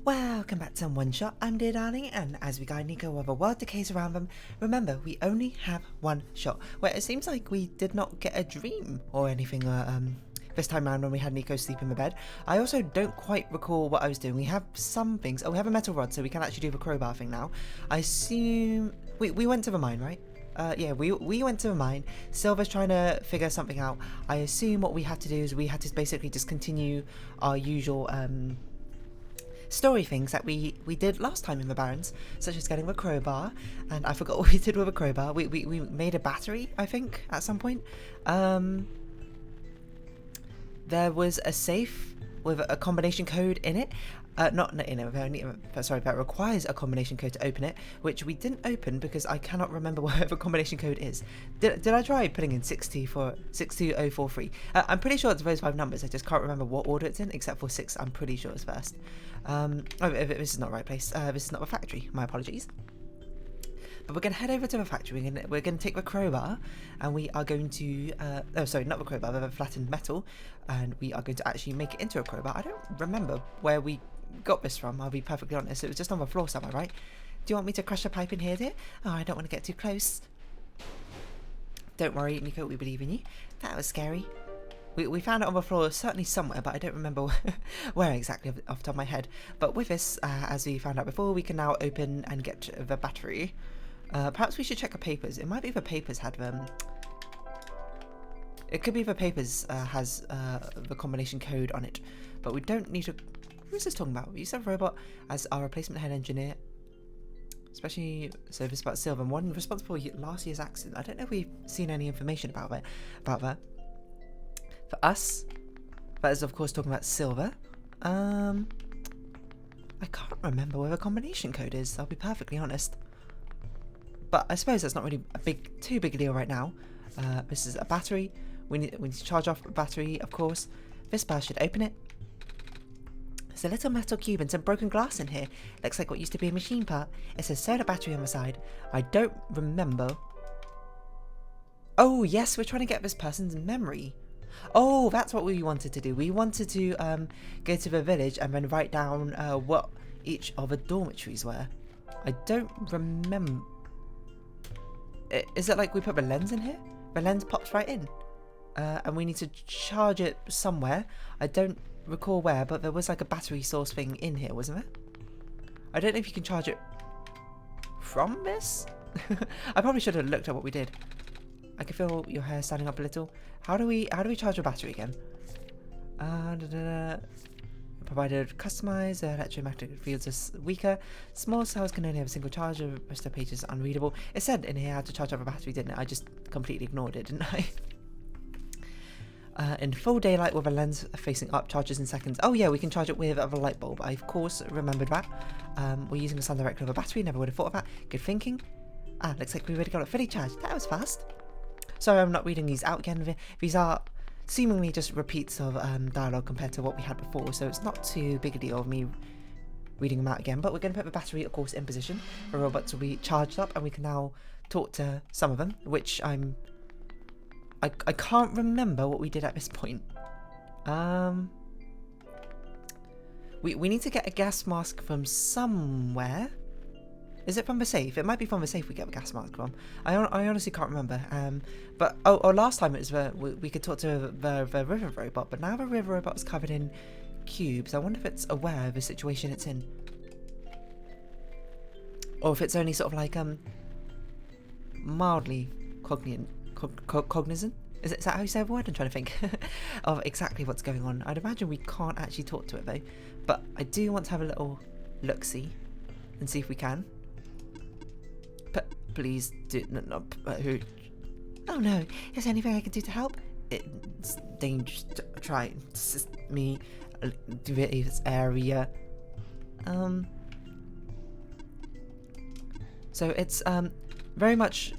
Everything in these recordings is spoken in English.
Welcome back to OneShot. I'm dear darling, and as we guide Niko while the world decays around them, remember we only have one shot. Where it seems like we did not get a dream or anything this time around when we had Niko sleep in the bed. I also don't quite recall what I was doing. We have some things. Oh, we have a metal rod, so we can actually do the crowbar thing now. I assume we went to the mine, right? Yeah, we went to the mine. Silver's trying to figure something out. I assume what we had to do is we had to basically just continue our usual story things that we did last time in the Barrens, such as getting the crowbar, and I forgot what we did with a crowbar. We made a battery, I think, at some point. There was a safe with a combination code in it. Not in it, sorry, that requires a combination code to open it, which we didn't open because I cannot remember where the combination code is. Did I try putting in 62043? I'm pretty sure it's those 5 numbers, I just can't remember what order it's in, except for 6, I'm pretty sure it's first. Oh, this is not the right place, this is not the factory, my apologies. But we're going to head over to the factory and we're going to take the crowbar and we are going to, oh sorry, not the crowbar, the flattened metal, and we are going to actually make it into a crowbar. I don't remember where we got this from, I'll be perfectly honest. It was just on the floor somewhere, right? Do you want me to crush a pipe in here, dear? Oh, I don't want to get too close. Don't worry, Niko, we believe in you. That was scary. We found it on the floor, certainly somewhere, but I don't remember where exactly off the top of my head. But with this, as we found out before, we can now open and get the battery. Perhaps we should check the papers. It might be the papers had them. It could be the papers has the combination code on it, but we don't need to. Who's this talking about? We used to have a robot as our replacement head engineer, especially so this about Silver, one responsible for last year's accident. I don't know if we've seen any information about that. For us, that is of course talking about Silver. I can't remember where the combination code is. I'll be perfectly honest. But I suppose that's not really too big a deal right now. This is a battery. We need to charge off the battery, of course. This bar should open it. There's a little metal cube and some broken glass in here. Looks like what used to be a machine part. It says soda battery on the side. I don't remember. Oh yes, we're trying to get this person's memory. Oh, that's what we wanted to do. We wanted to go to the village and then write down what each of the dormitories were. I don't remember. Is it like we put the lens in here? The lens pops right in. And we need to charge it somewhere. I don't recall where, but there was like a battery source thing in here, wasn't there? I don't know if you can charge it from this. I probably should have looked at what we did. I can feel your hair standing up a little. How do we charge a battery again? Provided customized, electromagnetic fields are weaker. Small cells can only have a single charge, the rest of the page is unreadable. It said in here how to charge up a battery, didn't it? I just completely ignored it, didn't I? In full daylight with a lens facing up, charges in seconds. Oh yeah, we can charge it with a light bulb. I of course remembered that. We're using the sun directly of a battery, never would have thought of that. Good thinking. Looks like we already got it fully charged. That was fast. Sorry I'm not reading these out again. These are seemingly just repeats of dialogue compared to what we had before, so it's not too big a deal of me reading them out again. But we're going to put the battery, of course, in position. The robots will be charged up, and we can now talk to some of them, which I can't remember what we did at this point. We need to get a gas mask from somewhere. Is it from the safe? It might be from the safe we get the gas mask from. I honestly can't remember. But last time it was we could talk to the river robot, but now the river robot is covered in cubes. I wonder if it's aware of the situation it's in, or if it's only sort of like mildly cognizant. Is that how you say the word? I'm trying to think of exactly what's going on. I'd imagine we can't actually talk to it though, but I do want to have a little look-see and see if we can. But please do not. Oh no! Is there anything I can do to help? It's dangerous to try and assist me to leave this area. So it's very much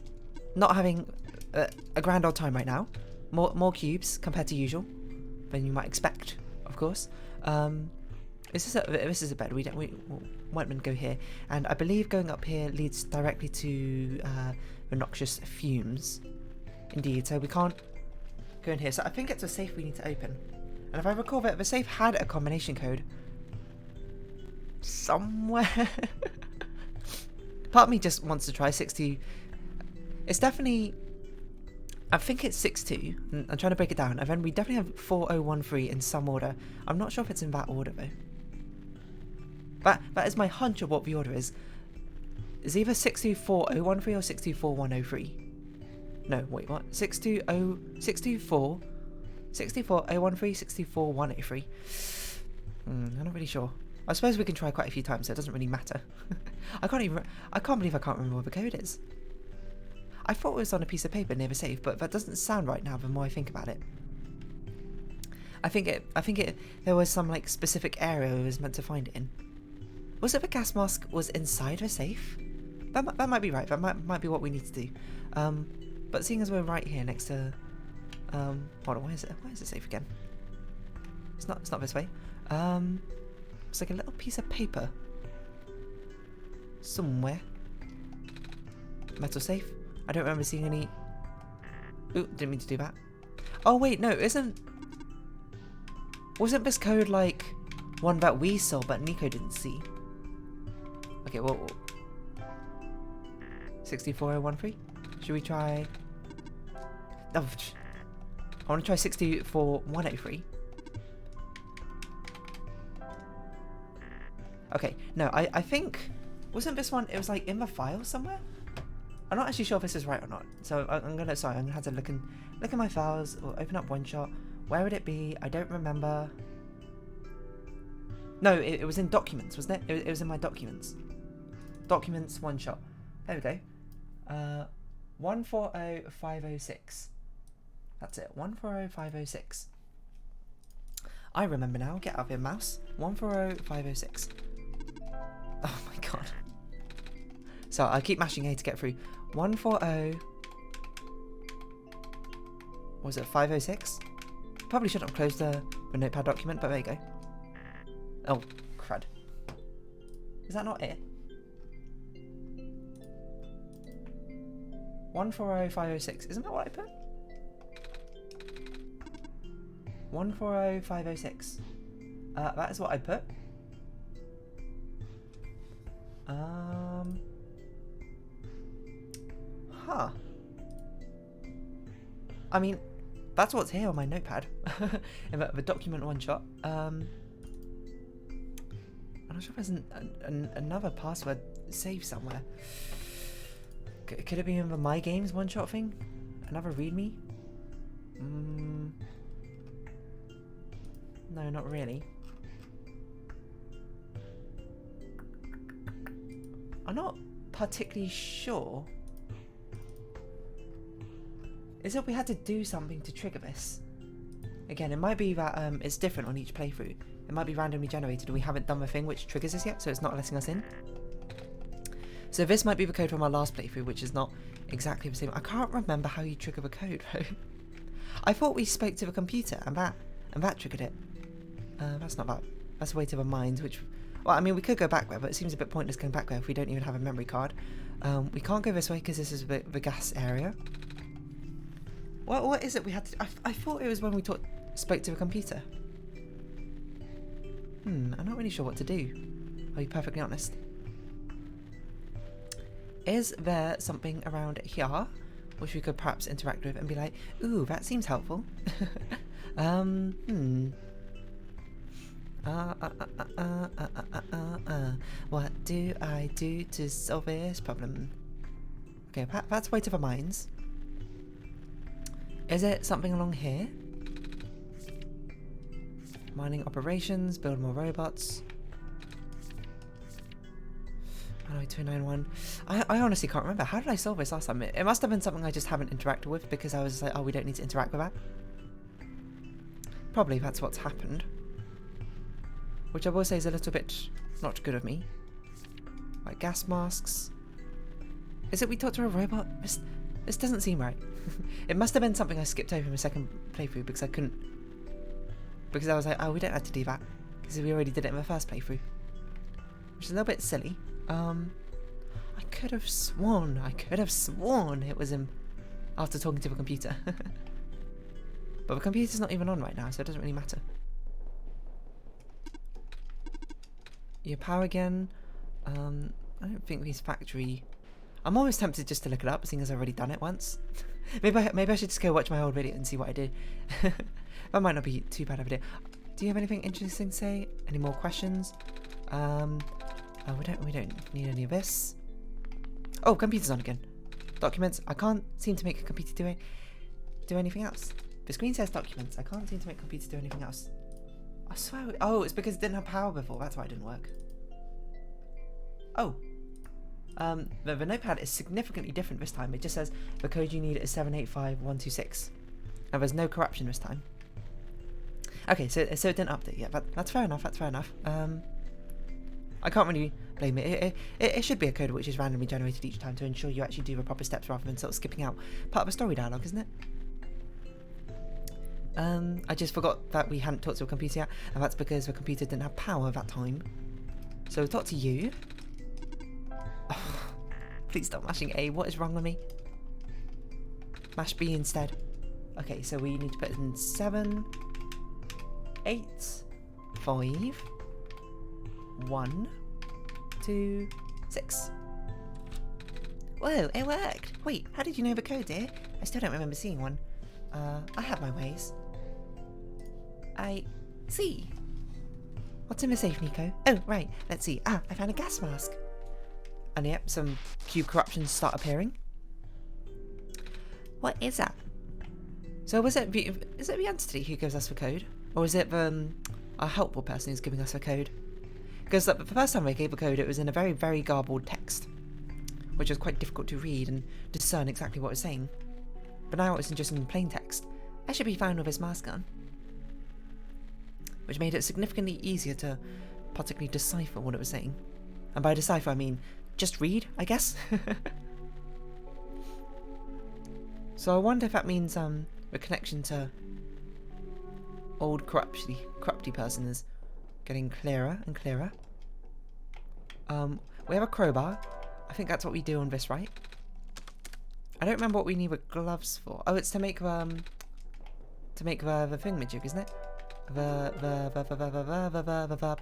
not having a grand old time right now. More cubes compared to usual than you might expect, of course. This is a bed. We might go here, and I believe going up here leads directly to the noxious fumes. Indeed, so we can't go in here. So I think it's a safe we need to open. And if I recall that the safe had a combination code. somewhere. Part of me just wants to try 6-2. It's definitely... I think it's 6-2. I'm trying to break it down. And then we definitely have 4-0-1-3 in some order. I'm not sure if it's in that order, though. That is my hunch of what the order is. It's either 6-2-4-0-1-3 or 6-2-4-1-0-3. No, wait, what? 6-2-4... 6-2-4-0-1-3, 6-2-4-1-0-3. I'm not really sure. I suppose we can try quite a few times, so it doesn't really matter. I can't believe I can't remember what the code is. I thought it was on a piece of paper near the safe, but that doesn't sound right now the more I think about it. I think there was some like specific area it was meant to find it in. Was it the gas mask was inside the safe? That might be right. That might be what we need to do. But seeing as we're right here next to hold on, where is it safe again? It's not this way. It's like a little piece of paper somewhere. Metal safe. I don't remember seeing any. Ooh, didn't mean to do that. Oh wait, no, wasn't this code like one that we saw but Niko didn't see? Okay, well, 6-2-4-0-1-3. Should we try? Oh, I want to try 6-2-4-1-0-3. Okay, no, I think wasn't this one? It was like in the file somewhere. I'm not actually sure if this is right or not. So I'm gonna have to look in my files or open up OneShot. Where would it be? I don't remember. No, it was in documents, wasn't it? It was in my documents. Documents, OneShot. There we go. 140506. That's it. 140506. I remember now. Get out of here, mouse. 140506. Oh my god. So I keep mashing A to get through. 140. Was it 506? Probably shouldn't have closed the notepad document, but there you go. Oh, crud. Is that not it? 140506. Isn't that what I put? 140506. That is what I put. Huh. I mean, that's what's here on my notepad. In the document OneShot. I'm not sure if there's another password saved somewhere. Could it be in the My Games OneShot thing? Another readme? No, not really. I'm not particularly sure. Is it we had to do something to trigger this? Again, it might be that it's different on each playthrough. It might be randomly generated and we haven't done the thing which triggers this yet, so it's not letting us in. So this might be the code from our last playthrough, which is not exactly the same. I can't remember how you trigger the code though. I thought we spoke to the computer and that triggered it. That's not that. That's a way to the mines, which... Well, I mean, we could go back there, but it seems a bit pointless going back there if we don't even have a memory card. We can't go this way because this is the gas area. What is it we had to... I thought it was when we spoke to the computer. I'm not really sure what to do. I'll be perfectly honest. Is there something around here which we could perhaps interact with and be like, ooh, that seems helpful? What do I do to solve this problem? Okay, that's way to the mines. Is it something along here? Mining operations, build more robots. 291. I honestly can't remember. How did I solve this last time? It must have been something I just haven't interacted with because I was like, oh, we don't need to interact with that. Probably that's what's happened. Which I will say is a little bit not good of me. Like gas masks. Is it we talked to a robot? This doesn't seem right. It must have been something I skipped over in the second playthrough because I couldn't... Because I was like, oh, we don't have to do that. Because we already did it in the first playthrough. Which is a little bit silly. I could have sworn it was him after talking to the computer. But the computer's not even on right now, so it doesn't really matter. your power again. I don't think these factory... I'm almost tempted just to look it up, seeing as I've already done it once. maybe I should just go watch my old video and see what I did. That might not be too bad of a idea. Do you have anything interesting to say? Any more questions? Oh, we don't need any of this. Oh, computer's on again. Documents. I can't seem to make a computer do anything else. The screen says documents. I can't seem to make a computer do anything else. I swear. Oh, it's because it didn't have power before. That's why it didn't work. Oh. The notepad is significantly different this time. It just says the code you need is 785126. Now there's no corruption this time. Okay, so it didn't update yet, but that's fair enough. That's fair enough. I can't really blame it. It should be a code which is randomly generated each time to ensure you actually do the proper steps rather than sort of skipping out part of a story dialogue, isn't it? I just forgot that we hadn't talked to a computer yet, and that's because the computer didn't have power at that time. So we'll talk to you. Oh, please stop mashing A. What is wrong with me? Mash B instead. Okay, so we need to put in 7, 8, 5, 1, 2, 6. Whoa, it worked! Wait, how did you know the code, dear? I still don't remember seeing one. I have my ways. I see. What's in the safe, Niko? Oh, right, let's see. Ah, I found a gas mask. And yep, some cube corruptions start appearing. What is that? So is it the entity who gives us the code? Or is it a helpful person who's giving us the code? Because the first time I gave the code, it was in a very, very garbled text, which was quite difficult to read and discern exactly what it was saying. But now it's just in plain text. I should be fine with his mask on. Which made it significantly easier to particularly decipher what it was saying. And by decipher, I mean just read, I guess. So I wonder if that means the connection to old corrupty person is getting clearer and clearer. We have a crowbar. I think that's what we do on this, right? I don't remember what we need the gloves for. Oh, it's to make the thingamajig, isn't it? The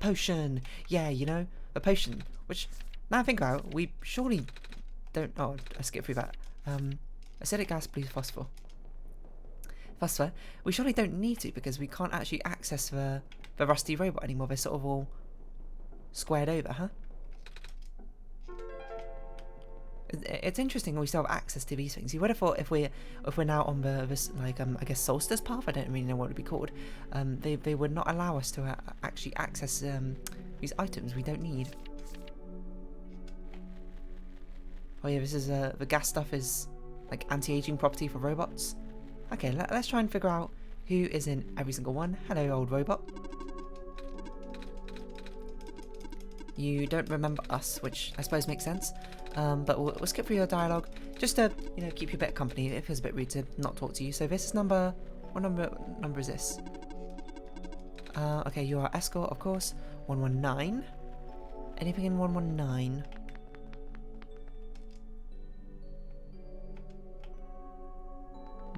potion. Yeah, you know, the potion. Which, now I think about it, we surely don't... Oh, I skipped through that. Acidic gas, please, phosphor. Phosphor. We surely don't need to because we can't actually access the rusty robot anymore. They're sort of all squared over, huh? It's interesting we still have access to these things. You would have thought if we're now on this like I guess Solstice Path, I don't really know what it would be called. They would not allow us to actually access these items we don't need. Oh yeah, this is the gas stuff is like anti-aging property for robots. Okay, let's try and figure out who is in every single one. Hello, old robot. You don't remember us, which I suppose makes sense. But we'll skip through your dialogue just to, you know, keep you a bit of company. It feels a bit rude to not talk to you. So this is number... What number is this? Okay, you are escort, of course. 119. Anything in 119?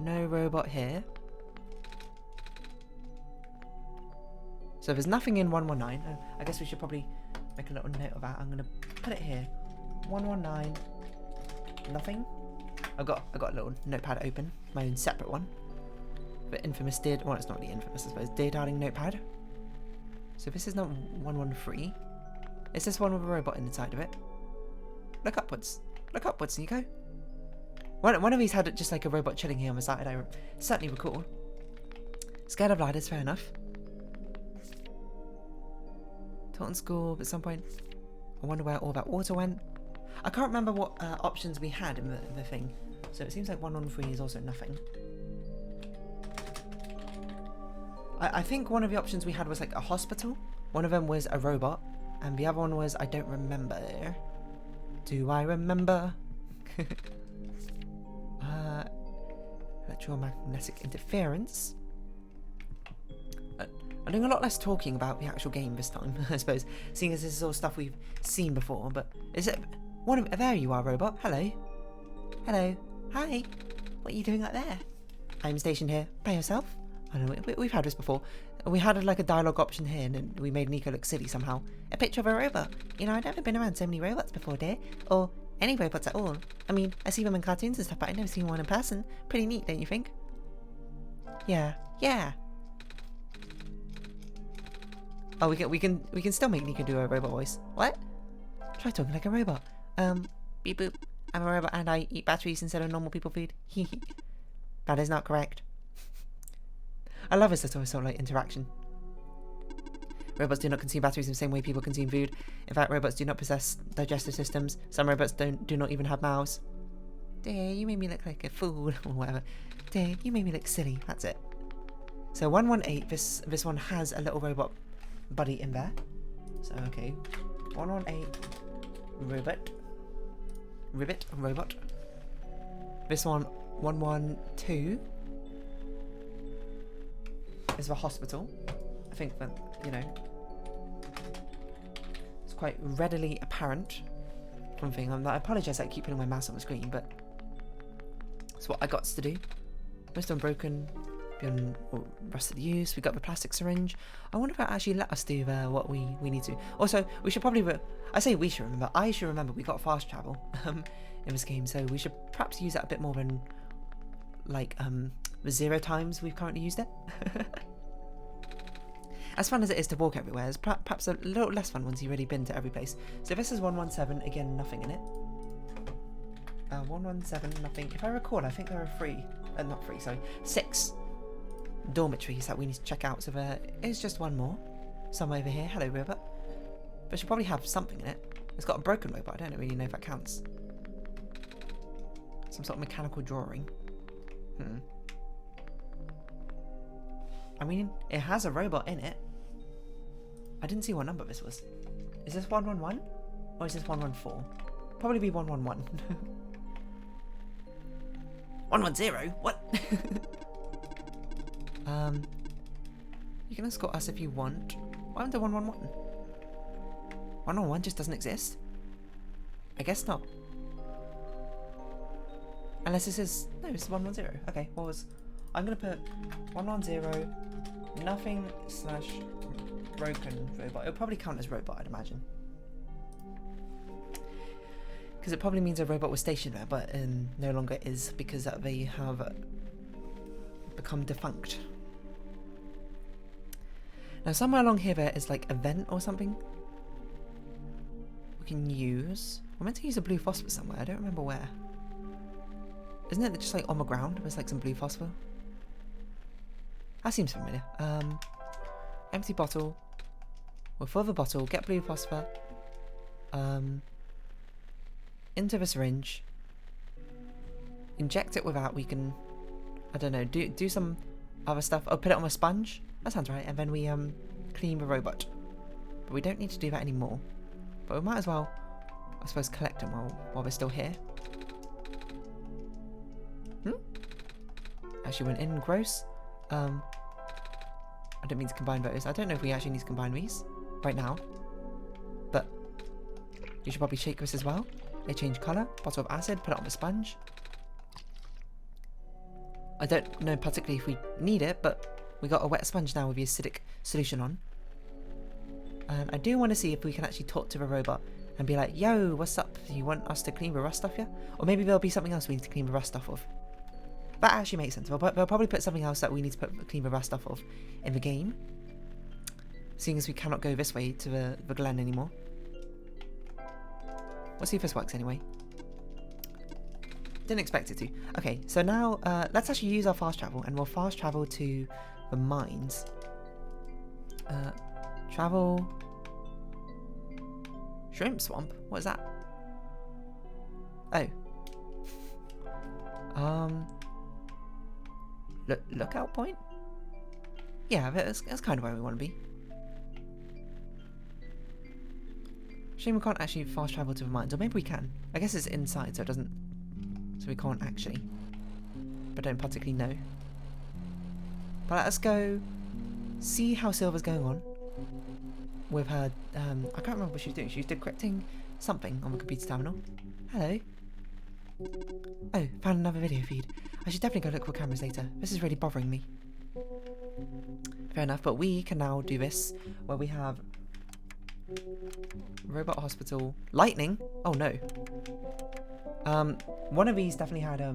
No robot here. So there's nothing in 119. I guess we should probably make a little note of that. I'm going to put it here. 119. Nothing. I've got a little notepad open, my own separate one. The infamous dear, well, it's not really infamous, I suppose. Dear darling notepad. So this is not 113. It's this one with a robot inside of it. Look upwards. Look upwards, Niko. One of these had just like a robot chilling here on the side. I certainly recall. Scared of ladders, fair enough. Taught school at some point. I wonder where all that water went. I can't remember what options we had in the thing. So it seems like 113 is also nothing. I think one of the options we had was like a hospital. One of them was a robot. And the other one was, I don't remember. Do I remember? Electromagnetic interference. I'm doing a lot less talking about the actual game this time, I suppose, seeing as this is all stuff we've seen before. But is it one of... There you are, robot. Hello. Hello. Hi. What are you doing up there? I'm stationed here. By yourself? I know we've had this before. we had like a dialogue option here, and we made Niko look silly somehow. A picture of a robot. You know, I've never been around so many robots before, dear. Or any robots at all. I mean, I see them in cartoons and stuff, but I've never seen one in person. Pretty neat, don't you think? Yeah. Oh, we can still make Niko do a robot voice. What? Try talking like a robot. Beep boop. I'm a robot and I eat batteries instead of normal people food. That is not correct. I love this little sort of like interaction. Robots do not consume batteries in the same way people consume food. In fact, robots do not possess digestive systems. Some robots do not even have mouths. Dear, you made me look like a fool or whatever. Dear, you made me look silly. That's it. So 118, this one has a little robot buddy in there. So okay, 118 robot. This one 112 is the hospital. I think that, you know, it's quite readily apparent from thing. I apologise that I keep putting my mouse on the screen, but it's what I got to do. Most unbroken, beyond rusted use. We got the plastic syringe. I wonder if it actually let us do what we need to. Also, we should probably, I say we should remember, I should remember we got fast travel in this game, so we should perhaps use that a bit more than like the 0 times we've currently used it. As fun as it is to walk everywhere, it's perhaps a little less fun once you've already been to every place. So this is 117, again, nothing in it. 117, nothing. If I recall, I think there are 6 dormitories that we need to check out. So there is just one more. Some over here. Hello, robot. But should probably have something in it. It's got a broken robot. I don't really know if that counts. Some sort of mechanical drawing. I mean, it has a robot in it. I didn't see what number this was. Is this 111? Or is this 114? Probably be 111. 110? What? You can escort us if you want. Why happened to 111? 111 just doesn't exist? I guess not. Unless this is... No, this is 110. Okay, what was... I'm going to put 110, nothing / broken robot. It'll probably count as robot, I'd imagine. Because it probably means a robot was stationed there, but no longer is, because they have become defunct. Now somewhere along here there is like a vent or something we can use. We're meant to use a blue phosphor somewhere, I don't remember where. Isn't it just like on the ground? There's like some blue phosphor. That seems familiar. Empty bottle. We'll fill the bottle, get blue phosphor. Into the syringe. Inject it with that. We can, I don't know, do some other stuff. Oh, put it on a sponge. That sounds right. And then we clean the robot. But we don't need to do that anymore. But we might as well, I suppose, collect them while they're still here. Actually went in. Gross. I don't mean to combine those. I don't know if we actually need to combine these right now. But you should probably shake this as well. They change colour. Bottle of acid. Put it on the sponge. I don't know particularly if we need it, but we got a wet sponge now with the acidic solution on. And I do want to see if we can actually talk to the robot and be like, yo, what's up? Do you want us to clean the rust off here? Or maybe there'll be something else we need to clean the rust off of. That actually makes sense. They'll probably put something else that we need to clean the rust off of in the game. Seeing as we cannot go this way to the glen anymore. We'll see if this works anyway. Didn't expect it to. Okay, so now let's actually use our fast travel, and we'll fast travel to the mines. Travel... Shrimp swamp? What is that? Oh. Lookout point? Yeah, that's kind of where we want to be. Shame we can't actually fast travel to the mines, or maybe we can. I guess it's inside, so it doesn't... So we can't actually. But don't particularly know. But let's go see how Silver's going on with her... I can't remember what she was doing. She was decrypting something on the computer terminal. Hello. Oh, found another video feed. I should definitely go look for cameras later. This is really bothering me. Fair enough, but we can now do this where we have robot hospital, lightning. Oh no. One of these definitely had a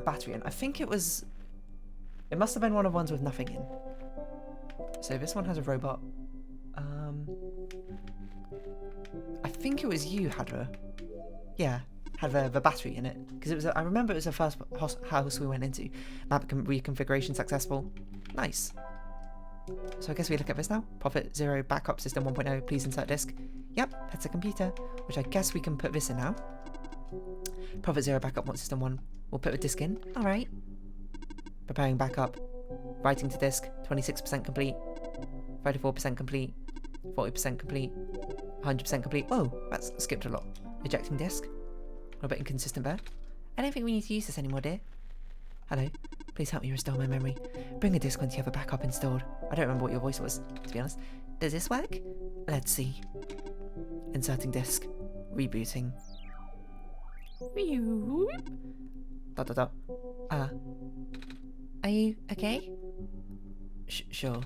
battery in. I think it must have been one of the ones with nothing in. So this one has a robot. I think it was you had the battery in it, because I remember it was the first house we went into. Map reconfiguration successful. Nice. So I guess we look at this now. Profit 0 backup system 1.0. Please insert disk. Yep, that's a computer, which I guess we can put this in now. Profit 0 backup system 1. We'll put the disk in. All right. Preparing backup. Writing to disk. 26% complete. 34% complete. 40% complete. 100% complete. Whoa, that's skipped a lot. Ejecting disk. A bit inconsistent there. I don't think we need to use this anymore, dear. Hello. Please help me restore my memory. Bring a disk once you have a backup installed. I don't remember what your voice was, to be honest. Does this work? Let's see. Inserting disk. Rebooting. Dot dot dot. Are you okay? Sure.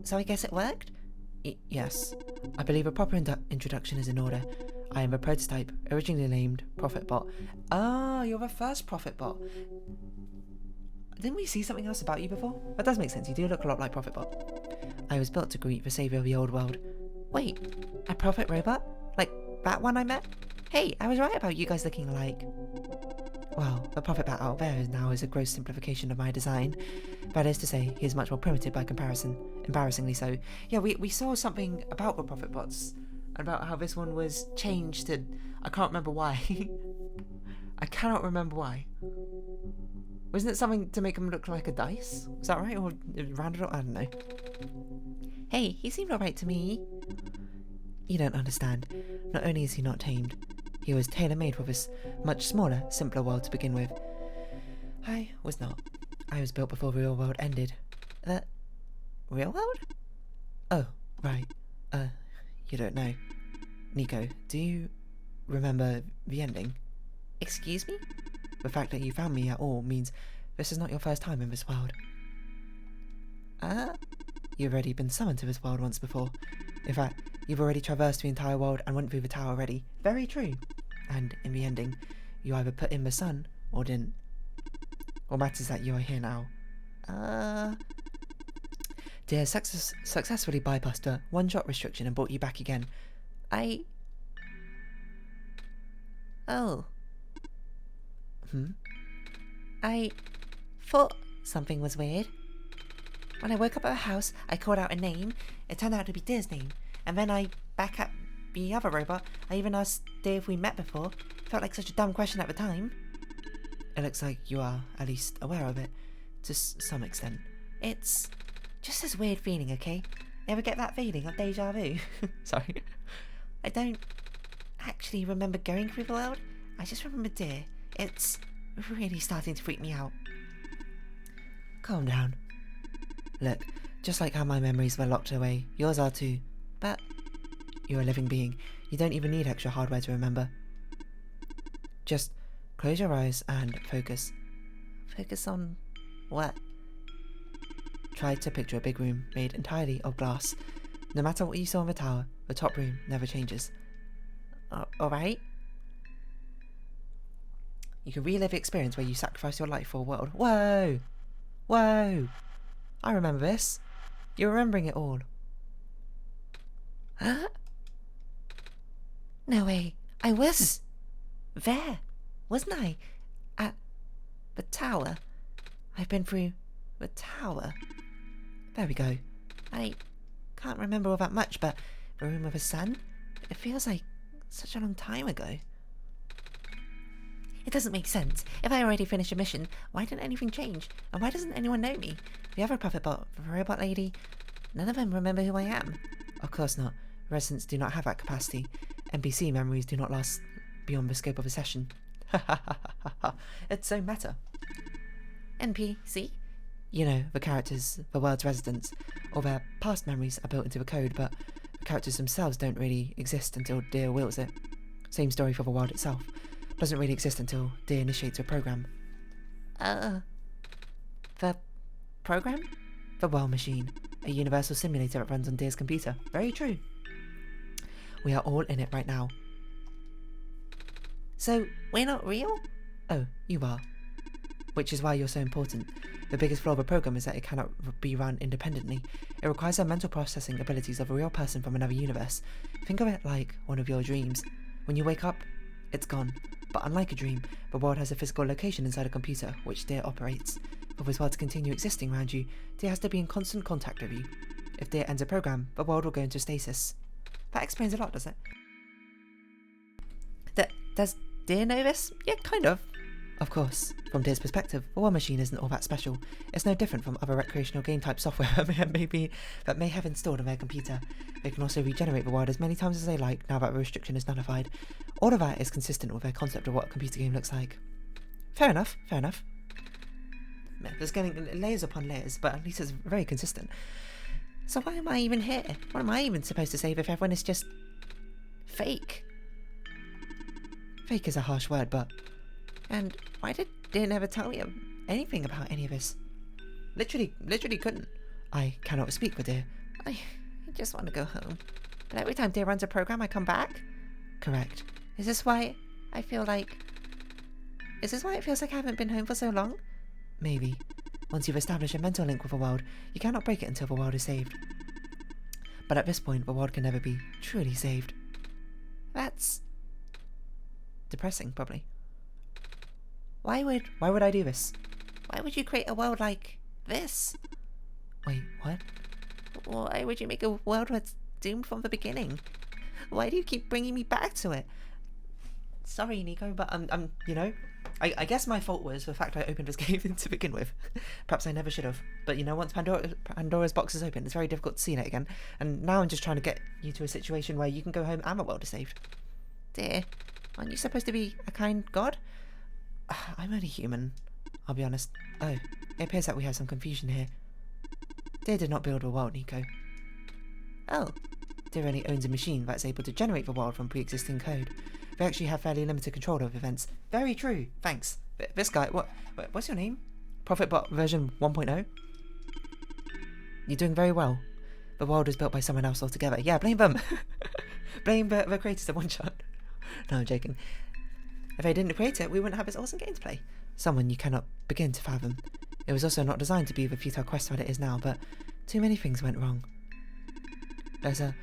So I guess it worked? Yes. I believe a proper introduction is in order. I am a prototype, originally named ProfitBot. Ah, you're the first ProfitBot. Didn't we see something else about you before? That does make sense, you do look a lot like ProfitBot. I was built to greet the savior of the old world. Wait, a Prophet robot? Like that one I met? Hey, I was right about you guys looking alike. Well, the ProfitBot out there is a gross simplification of my design. That is to say, he is much more primitive by comparison. Embarrassingly so. Yeah, we saw something about the ProfitBots. About how this one was changed to... I can't remember why. I cannot remember why. Wasn't it something to make him look like a dice? Was that right? Or rounded up? I don't know. Hey, he seemed alright to me. You don't understand. Not only is he not tamed, he was tailor-made for this much smaller, simpler world to begin with. I was not. I was built before the real world ended. The real world? Oh, right. You don't know. Niko, do you remember the ending? Excuse me? The fact that you found me at all means this is not your first time in this world. You've already been summoned to this world once before. In fact, you've already traversed the entire world and went through the tower already. Very true. And in the ending, you either put in the sun or didn't. What matters is that you are here now. Dear, successfully bypassed a one-shot restriction and brought you back again. Oh. I thought something was weird. When I woke up at the house, I called out a name. It turned out to be Deer's name. And then back at the other robot, I even asked Deer if we met before. Felt like such a dumb question at the time. It looks like you are at least aware of it, to some extent. It's just this weird feeling, okay? Ever get that feeling of deja vu? Sorry. I don't actually remember going through the world. I just remember Deer. It's really starting to freak me out. Calm down. Look, just like how my memories were locked away, yours are too. But you're a living being. You don't even need extra hardware to remember. Just close your eyes and focus. Focus on what? Try to picture a big room made entirely of glass. No matter what you saw in the tower, the top room never changes. Alright? You can relive the experience where you sacrifice your life for a world. Whoa! Whoa! I remember this. You're remembering it all. Huh? No way. I was there, wasn't I? At the tower. I've been through the tower. There we go. I can't remember all that much, but the room with the sun? It feels like such a long time ago. It doesn't make sense. If I already finished a mission, why didn't anything change? And why doesn't anyone know me? The other ProfitBot, the robot lady, none of them remember who I am. Of course not. Residents do not have that capacity. NPC memories do not last beyond the scope of a session. Ha ha ha ha ha. It's so meta. NPC? You know, the characters, the world's residents, or their past memories are built into the code, but the characters themselves don't really exist until Deer wills it. Same story for the world itself. Doesn't really exist until Deer initiates a program. The program? The world machine. A universal simulator that runs on Deer's computer. Very true. We are all in it right now. So, we're not real? Oh, you are. Which is why you're so important. The biggest flaw of a program is that it cannot be run independently. It requires the mental processing abilities of a real person from another universe. Think of it like one of your dreams. When you wake up, it's gone. But unlike a dream, the world has a physical location inside a computer, which Deer operates. For this world to continue existing around you, Deer has to be in constant contact with you. If Deer ends a program, the world will go into stasis. That explains a lot, does it? Does Deer know this? Yeah, kind of. Of course, from Deer's perspective, the War Machine isn't all that special. It's no different from other recreational game type software that may have installed on their computer. They can also regenerate the world as many times as they like now that the restriction is nullified. All of that is consistent with their concept of what a computer game looks like. Fair enough, fair enough. There's getting layers upon layers, but at least it's very consistent. So why am I even here? What am I even supposed to save if everyone is just fake? Fake is a harsh word, but... And why did Deer never tell me anything about any of this? Literally couldn't. I cannot speak with Deer. I just want to go home. But every time Deer runs a program, I come back? Correct. Is this why it feels like I haven't been home for so long? Maybe. Once you've established a mental link with the world, you cannot break it until the world is saved. But at this point, the world can never be truly saved. That's... depressing, probably. Why would I do this? Why would you create a world like this? Wait, what? Why would you make a world that's doomed from the beginning? Why do you keep bringing me back to it? Sorry, Niko, but I guess my fault was the fact I opened this game to begin with. Perhaps I never should have. But once Pandora's box is open, it's very difficult to see it again. And now I'm just trying to get you to a situation where you can go home and the world is saved. Dear, aren't you supposed to be a kind god? I'm only human, I'll be honest. Oh, it appears that we have some confusion here. Deer did not build the world, Niko. Oh, Deer only owns a machine that's able to generate the world from pre-existing code. They actually have fairly limited control of events. Very true, thanks. This guy, what's your name? ProfitBot version 1.0? You're doing very well. The world was built by someone else altogether. Yeah, blame them. Blame the creators of OneShot. No, I'm joking. If they didn't create it, we wouldn't have this awesome game to play. Someone you cannot begin to fathom. It was also not designed to be the futile quest that it is now, but too many things went wrong. There's a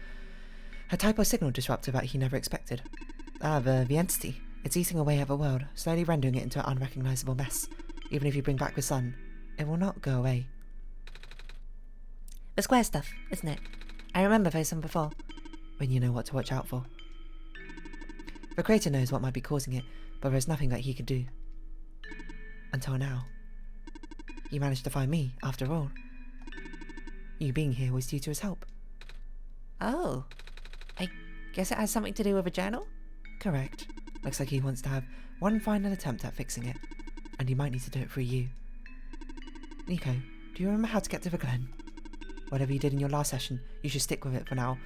type of signal disruptor that he never expected. The entity. It's eating away at the world, slowly rendering it into an unrecognisable mess. Even if you bring back the sun, it will not go away. The square stuff, isn't it? I remember those from before. When you know what to watch out for. The creator knows what might be causing it, but there's nothing that he could do. Until now. You managed to find me, after all. You being here was due to his help. Oh. I guess it has something to do with a journal? Correct. Looks like he wants to have one final attempt at fixing it. And he might need to do it through you. Niko, do you remember how to get to the Glen? Whatever you did in your last session, you should stick with it for now.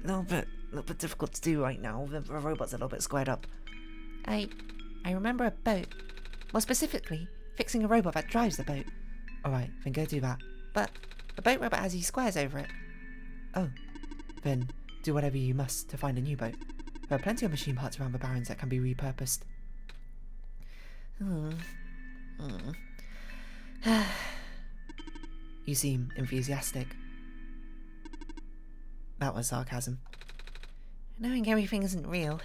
A little bit difficult to do right now. The robot's a little bit squared up. I remember a boat. More specifically, fixing a robot that drives the boat. Alright, then go do that. But the boat robot has these squares over it. Oh. Then do whatever you must to find a new boat. There are plenty of machine parts around the Barrens that can be repurposed. You seem enthusiastic. That was sarcasm. Knowing everything isn't real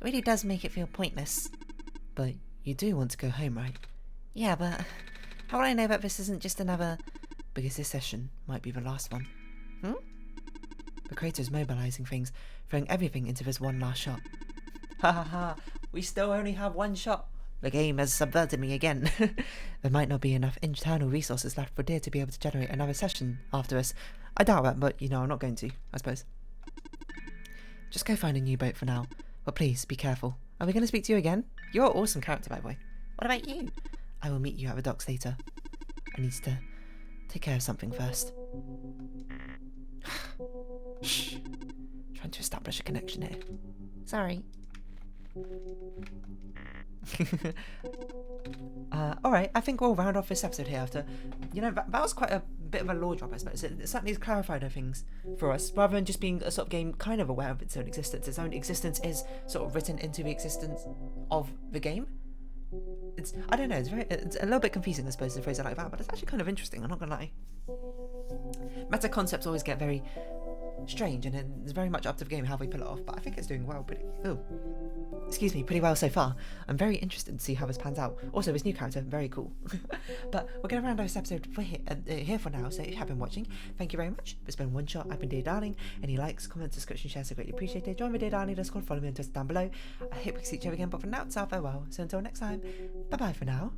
really does make it feel pointless. But you do want to go home, right? Yeah, but how would I know that this isn't just another... Because this session might be the last one. The creator's mobilizing things, throwing everything into this one last shot. Ha ha ha, we still only have one shot. The game has subverted me again. There might not be enough internal resources left for Deer to be able to generate another session after us. I doubt that, but I'm not going to, I suppose. Just go find a new boat for now. But please, be careful. Are we going to speak to you again? You're an awesome character, by the way. What about you? I will meet you at the docks later. I need to take care of something first. Shh. Trying to establish a connection here. Sorry. Alright, I think we'll round off this episode here after, that was quite a bit of a lore drop, I suppose. It certainly has clarified things for us, rather than just being a sort of game kind of aware of its own existence. Its own existence is sort of written into the existence of the game. I don't know, it's a little bit confusing, I suppose, to phrase it like that, but it's actually kind of interesting, I'm not gonna lie. Meta concepts always get very strange, and it's very much up to the game how we pull it off, but I think it's doing pretty well so far. I'm very interested to see how this pans out. Also, this new character, very cool. But we're going to round out this episode here for now, so if you have been watching, thank you very much. It's been OneShot, I've been Dear Darling. Any likes, comments, subscription, shares are greatly appreciated. Join me, Dear Darling, Discord, follow me on Twitter down below. I hope we see each other again, but for now, it's our farewell. So until next time, bye bye for now.